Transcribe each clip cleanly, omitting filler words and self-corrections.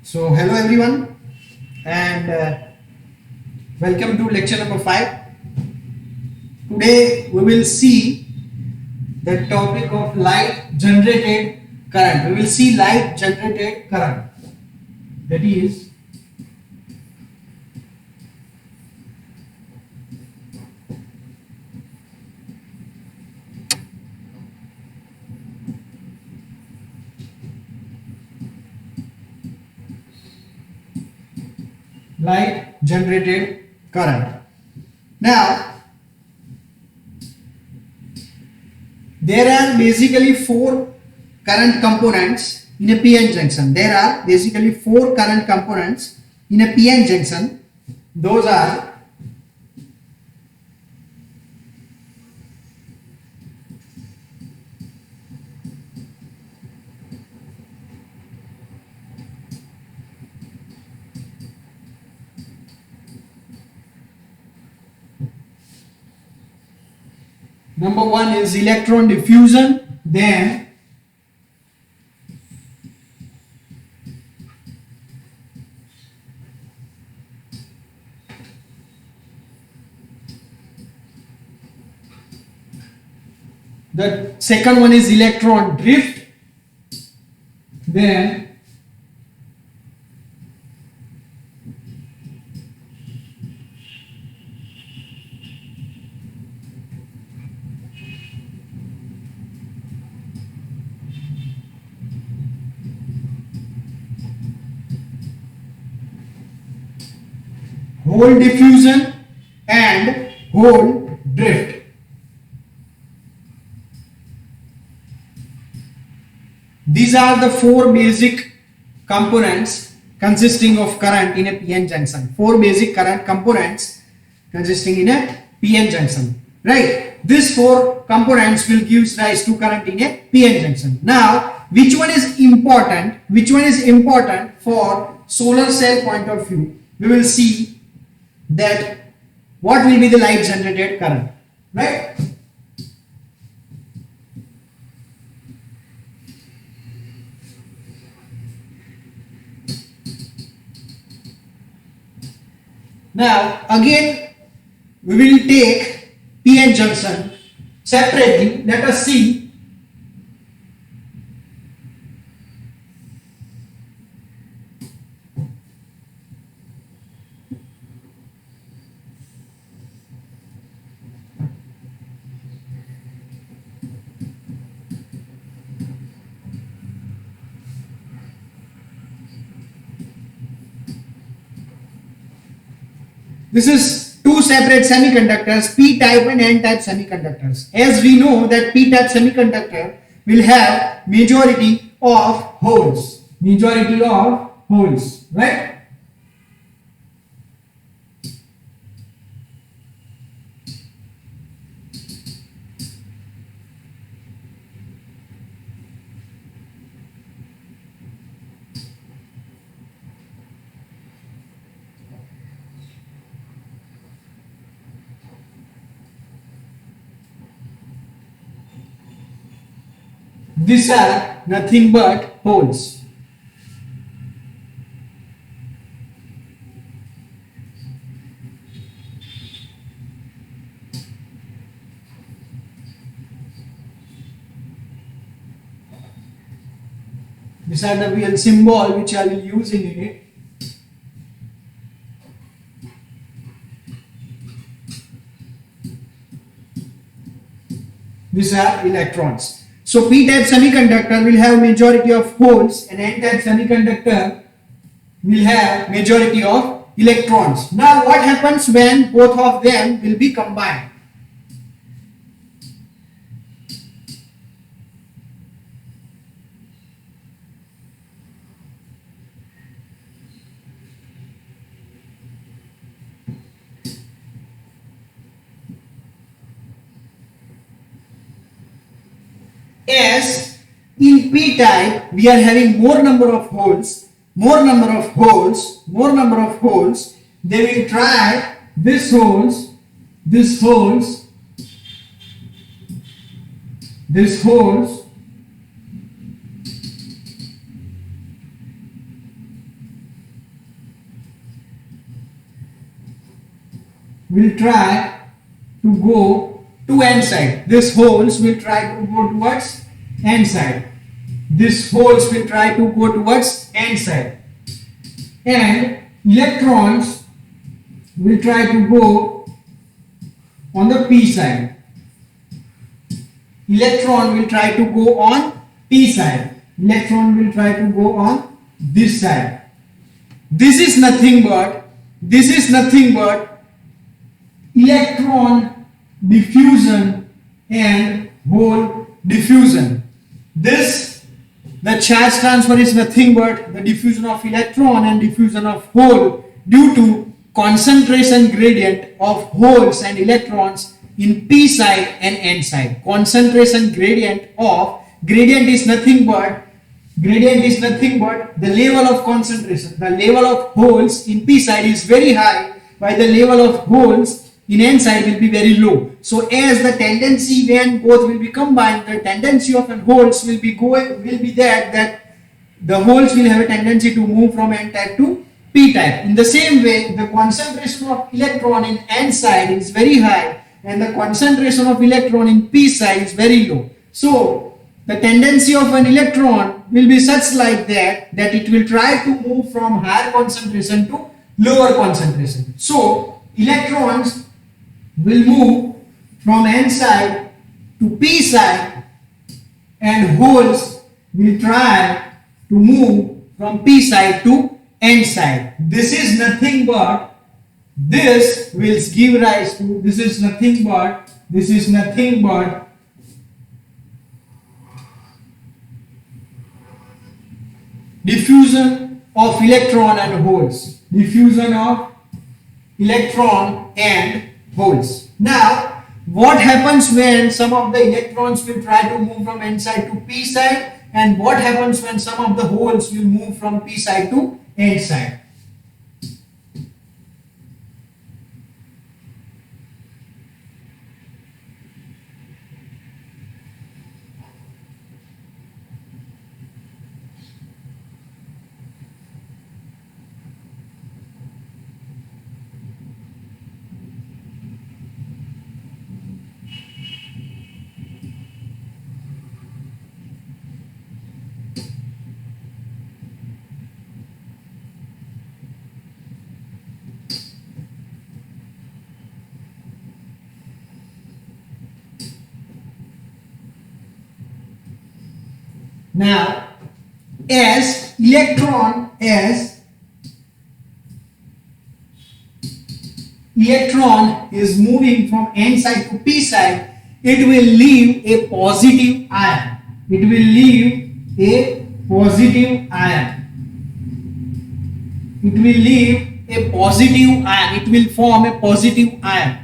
So hello everyone and welcome to lecture number 5. Today we will see the topic of light generated current. We will see light generated current, that is light generated current. Now there are basically four current components in a PN junction. There are basically four current components in a PN junction. Those are number one is electron diffusion, then the second one is electron drift, then hole diffusion and hole drift. These are the four basic components consisting of current in a PN junction. Four basic current components consisting in a PN junction. Right? These four components will give rise to current in a PN junction. Now, which one is important? Which one is important for solar cell point of view? We will see that what will be the light generated current, right? Now again we will take PN junction separately. Let us see this is two separate semiconductors, p-type and n-type semiconductors. As we know that p-type semiconductor will have majority of holes, right? These are nothing but holes. These are the real symbol which I will use in it. These are electrons. So p-type semiconductor will have majority of holes and n-type semiconductor will have majority of electrons. Now what happens when both of them will be combined? As in p-type we are having more number of holes, they will try this holes, will try to go to n side. This holes will try to go towards n side. This holes will try to go towards n side. And electrons will try to go on the p side. Electron will try to go on p side. Electron will try to go on this side. This is nothing but electron diffusion and hole diffusion. The charge transfer is nothing but the diffusion of electron and diffusion of hole due to concentration gradient of holes and electrons in p side and n side. Concentration gradient is nothing but the level of concentration. The level of holes in p side is very high, while the level of holes in n side will be very low. So as the tendency when both will be combined, the tendency of the holes will be that the holes will have a tendency to move from n type to p type. In the same way, the concentration of electron in n side is very high and the concentration of electron in p side is very low. So the tendency of an electron will be such like that it will try to move from higher concentration to lower concentration. So electrons will move from n side to p side and holes will try to move from p side to n side. This is nothing but diffusion of electron and holes. Diffusion of electron and holes. Now, what happens when some of the electrons will try to move from n side to p side, and what happens when some of the holes will move from p side to n side? Now, as electron is moving from n side to p side, it will leave a positive ion. It will form a positive ion.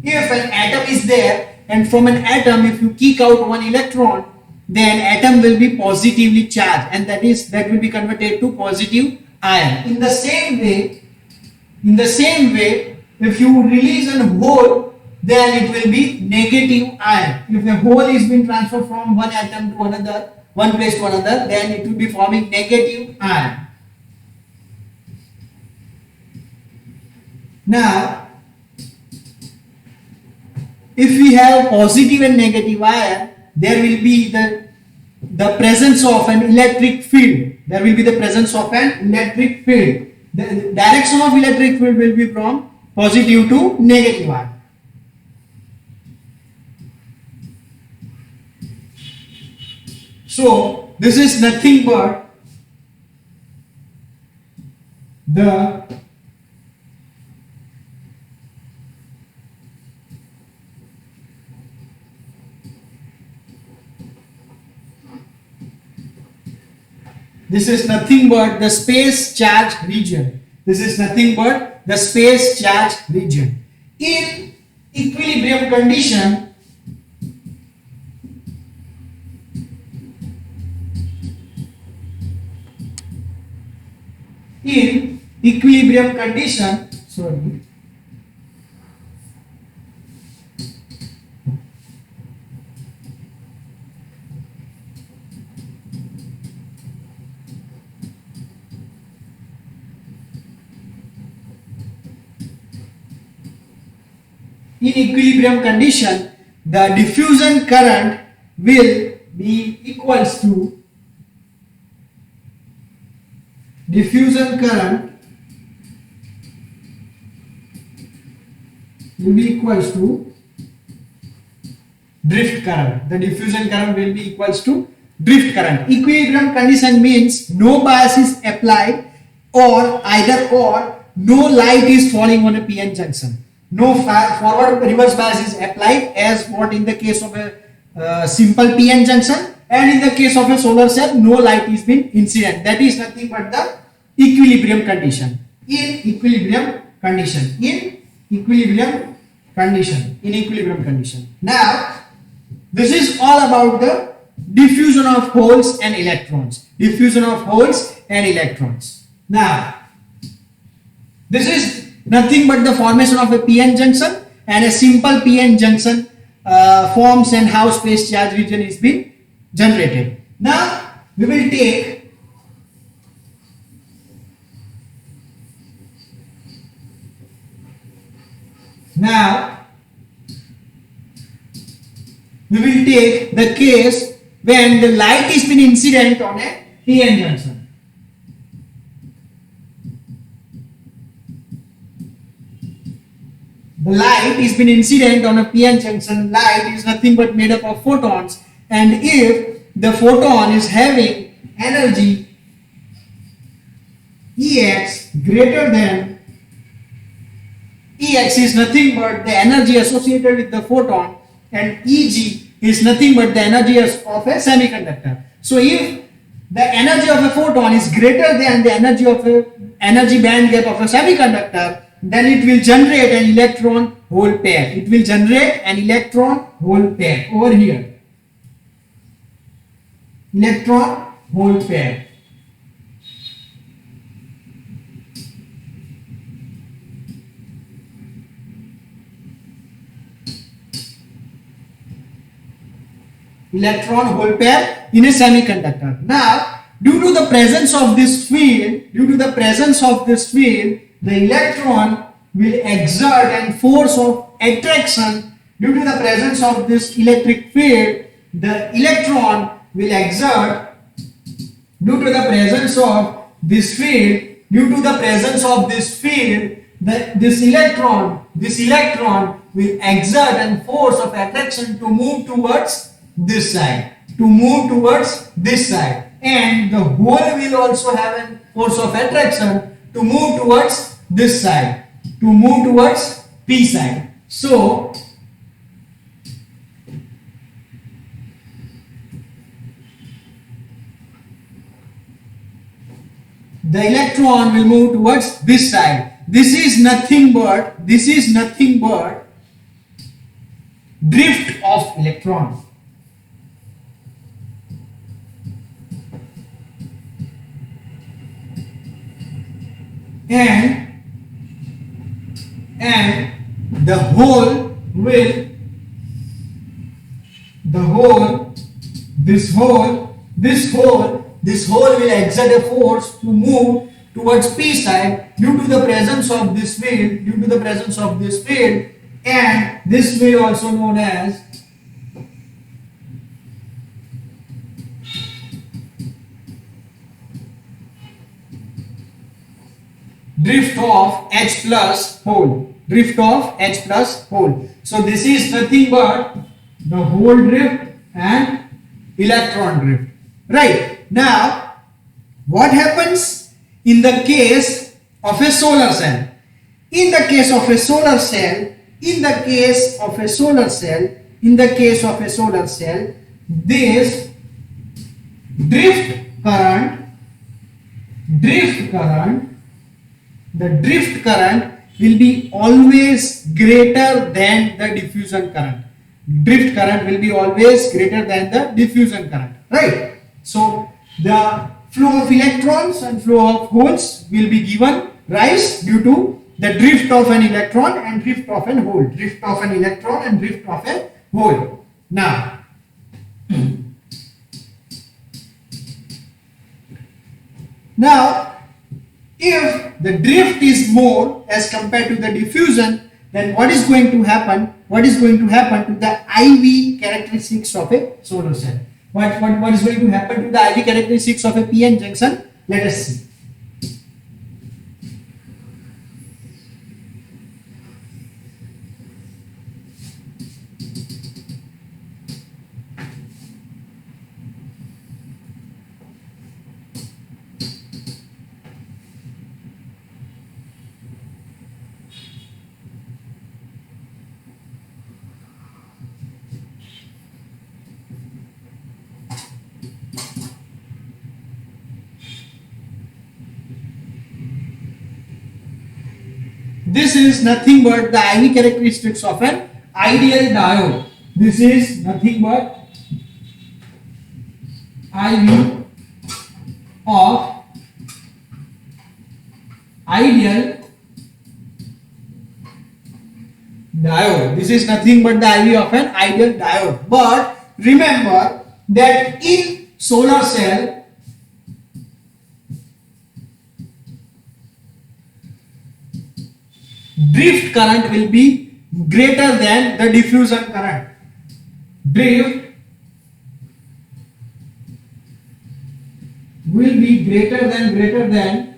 If an atom is there, and from an atom, if you kick out one electron, then atom will be positively charged, and that will be converted to positive ion. In the same way, if you release a hole, then it will be negative ion. If a hole is being transferred from one atom to another, one place to another, then it will be forming negative ion. Now, if we have positive and negative ion, there will be the presence of an electric field. The direction of electric field will be from positive to negative ion. So this is nothing but the space charge region. In equilibrium condition, sorry, in equilibrium condition, the diffusion current will be equals to diffusion current will be equals to drift current. The diffusion current will be equals to drift current. Equilibrium condition means no bias is applied, or either or no light is falling on a PN junction. No forward reverse bias is applied, as what in the case of a simple PN junction, and in the case of a solar cell no light is been incident. That is nothing but the equilibrium condition. In equilibrium condition. In equilibrium condition. In equilibrium condition. Now this is all about the diffusion of holes and electrons. Diffusion of holes and electrons. Now this is nothing but the formation of a PN junction, and a simple PN junction forms and how space charge region is being generated. Now we will take the case when the light is been incident on a PN junction. The light is been incident on a PN junction. Light is nothing but made up of photons, and if the photon is having energy Ex greater than, Ex is nothing but the energy associated with the photon, and Eg is nothing but the energy of a semiconductor. So if the energy of a photon is greater than the energy of a energy band gap of a semiconductor, then it will generate an electron hole pair. It will generate an electron hole pair over here. Electron hole pair. Electron hole pair in a semiconductor. Now, due to the presence of this field, the electron will exert an force of attraction. Due to the presence of this electric field, the electron will exert, due to the presence of this field, this electron will exert an force of attraction to move towards this side, and the hole will also have a force of attraction to move towards this side, P side. So the electron will move towards this side. This is nothing but drift of electron. And the hole will, this hole will exert a force to move towards P side due to the presence of this field, and this field also known as drift of H plus hole. So this is nothing but the hole drift and electron drift. Right. Now, what happens in the case of a solar cell? In the case of a solar cell, this drift current will be always greater than the diffusion current. Right? So the flow of electrons and flow of holes will be given rise due to the drift of an electron and drift of an hole. Now, if the drift is more as compared to the diffusion, then what is going to happen? What is going to happen to the IV characteristics of a solar cell? What is going to happen to the IV characteristics of a PN junction? Let us see. This is nothing but the IV characteristics of an ideal diode. This is nothing but IV of ideal diode. This is nothing but the IV of an ideal diode. But remember that in solar cell, drift current will be greater than the diffusion current. Drift will be greater than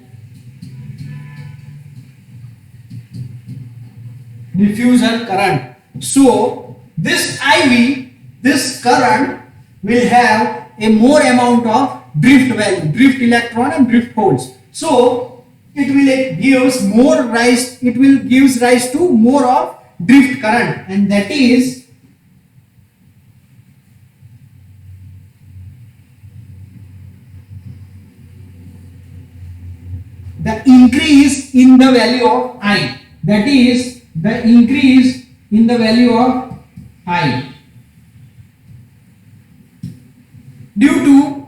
diffusion current. So this IV, this current will have a more amount of drift value, drift electron and drift holes. So it will gives rise to more of drift current, and that is the increase in the value of I. That is the increase in the value of I due to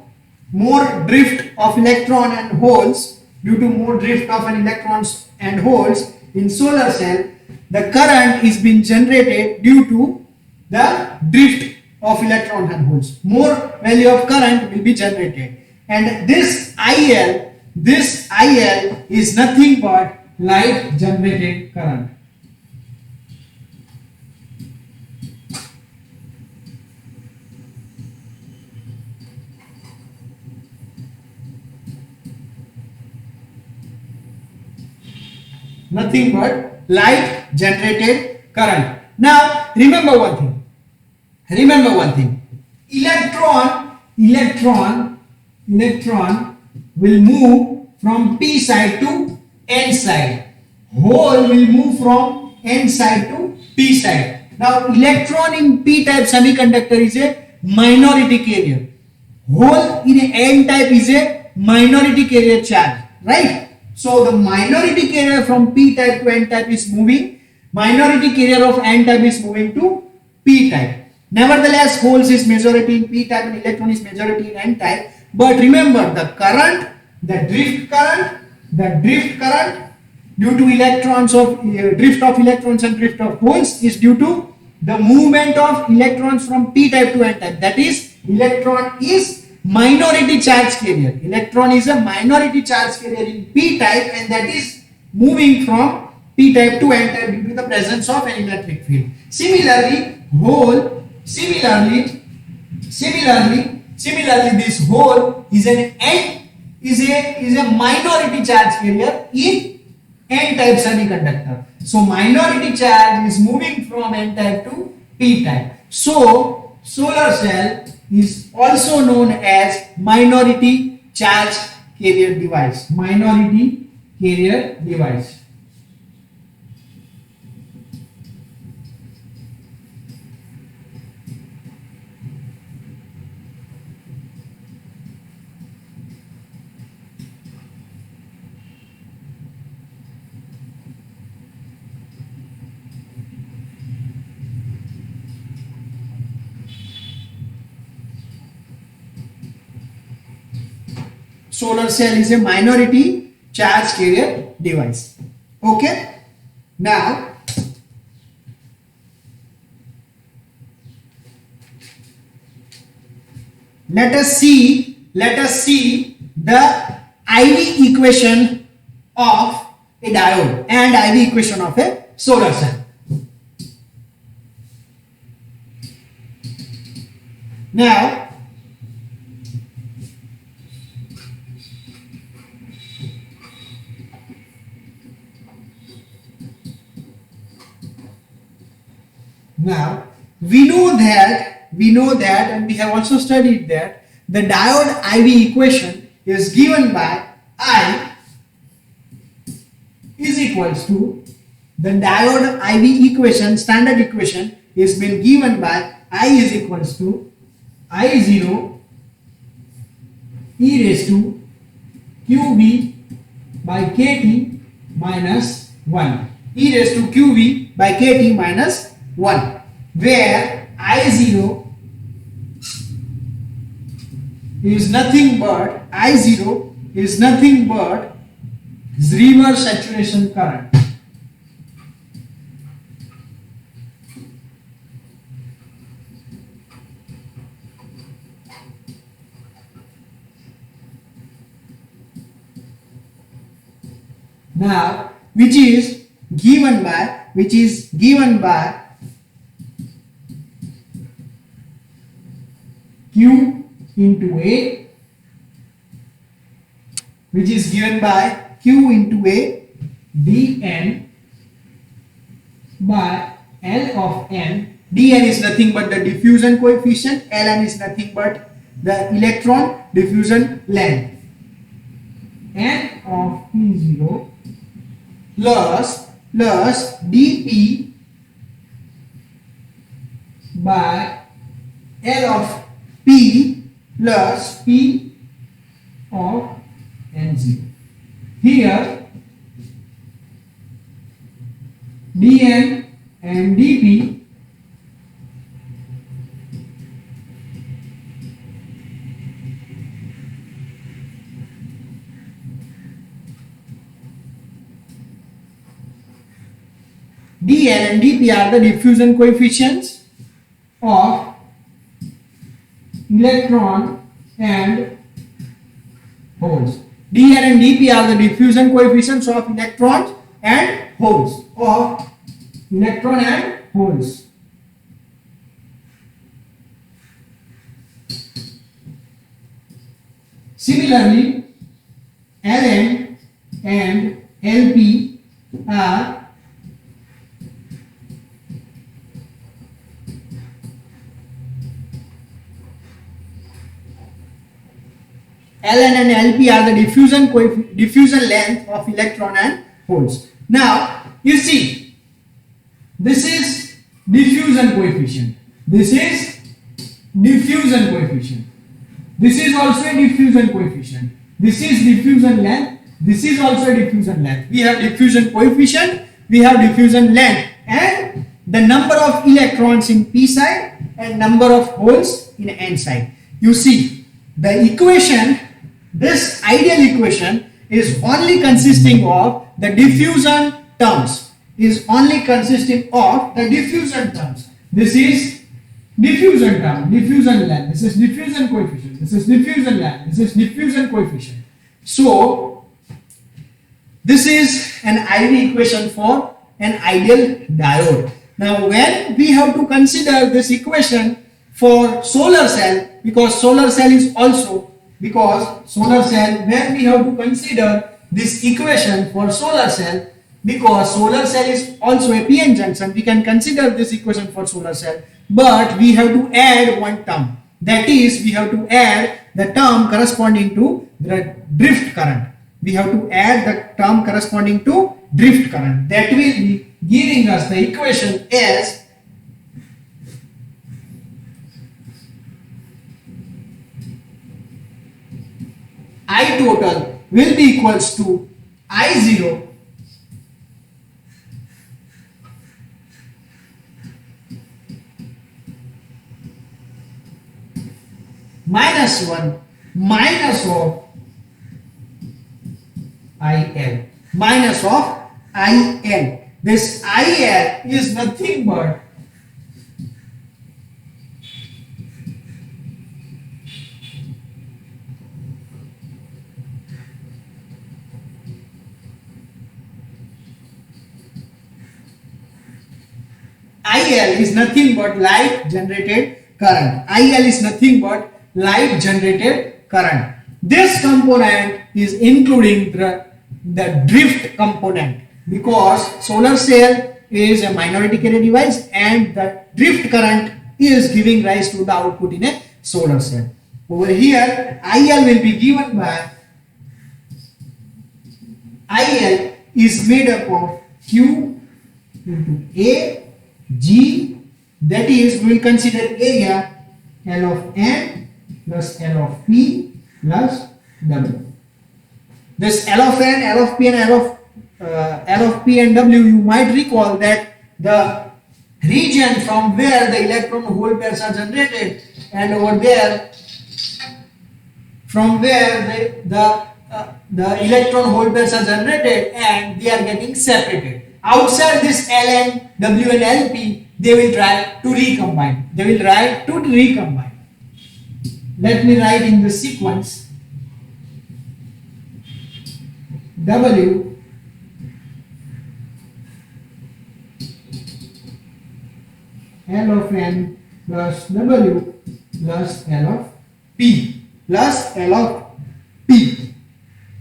more drift of electron and holes. Due to more drift of an electrons and holes in solar cell, the current is being generated due to the drift of electrons and holes. More value of current will be generated, and this IL is nothing but light generated current. Nothing but light generated current. Now remember one thing. Electron will move from p side to n side. Hole will move from n side to p side. Now electron in p type semiconductor is a minority carrier. Hole in n type is a minority carrier charge, right? So the minority carrier from p type to n type is moving. Minority carrier of n type is moving to p type. Nevertheless, holes is majority in p type and electron is majority in n type. But remember, the current, the drift current due to electrons of drift of electrons and drift of holes is due to the movement of electrons from p type to n type. That is, electron is minority charge carrier. Electron is a minority charge carrier in p type, and that is moving from p type to n type due to the presence of an electric field. Similarly, this hole is a minority charge carrier in n type semiconductor. So minority charge is moving from n type to p type. So solar cell is also known as minority charge carrier device. Minority carrier device. Solar cell is a minority charge carrier device. Okay. Now let us see the IV equation of a diode and IV equation of a solar cell. Now we know that and we have also studied that the diode IV equation is given by I is equals to the diode IV equation, standard equation is been given by I is equals to I0 e raised to QV by KT minus 1, e raised to QV by KT minus 1, where I0 is nothing but reverse saturation current. Now, which is given by Q into A, which is given by Q into A dN by L of N. dN is nothing but the diffusion coefficient, Ln is nothing but the electron diffusion length. N of P0 plus dP by L of P plus P of N0. Here dN and dP dN and dP are the diffusion coefficients of electron and holes. dN and dP are the diffusion coefficients of electrons and holes. Similarly, Ln and Lp are Ln and Lp are the diffusion length of electron and holes. Now you see, this is diffusion coefficient. This is also a diffusion coefficient. This is diffusion length. This is also a diffusion length. We have diffusion coefficient, we have diffusion length, and the number of electrons in p side and number of holes in n side. You see, the equation, this ideal equation is only consisting of the diffusion terms. This is diffusion term, diffusion length, this is diffusion coefficient, this is diffusion length, this is diffusion coefficient. So this is an IV equation for an ideal diode. Now when we have to consider this equation for solar cell, because solar cell, when we have to consider this equation for solar cell, because solar cell is also a PN junction, we can consider this equation for solar cell, but we have to add one term. That is, we have to add the term corresponding to the drift current. We have to add the term corresponding to drift current. That will be giving us the equation as I total will be equals to I0 minus 1 minus of IL, minus of IL. This IL is nothing but light generated current. IL is nothing but light generated current. This component is including the drift component, because solar cell is a minority carrier device and the drift current is giving rise to the output in a solar cell. Over here, IL will be given by, IL is made up of Q into A, G, that is, we will consider area L of N plus L of P plus W. This L of N, L of P and L of P and W, you might recall that the region from where the electron hole pairs are generated, and over there from where the electron hole pairs are generated and they are getting separated. Outside this Ln, W and Lp, they will try to recombine. Let me write in the sequence W L of N plus W plus L of P plus L of P.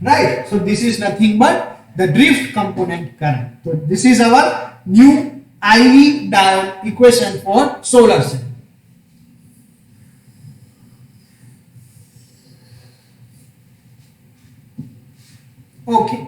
Right? So this is nothing but the drift component current. So this is our new IV diode equation for solar cell. Okay.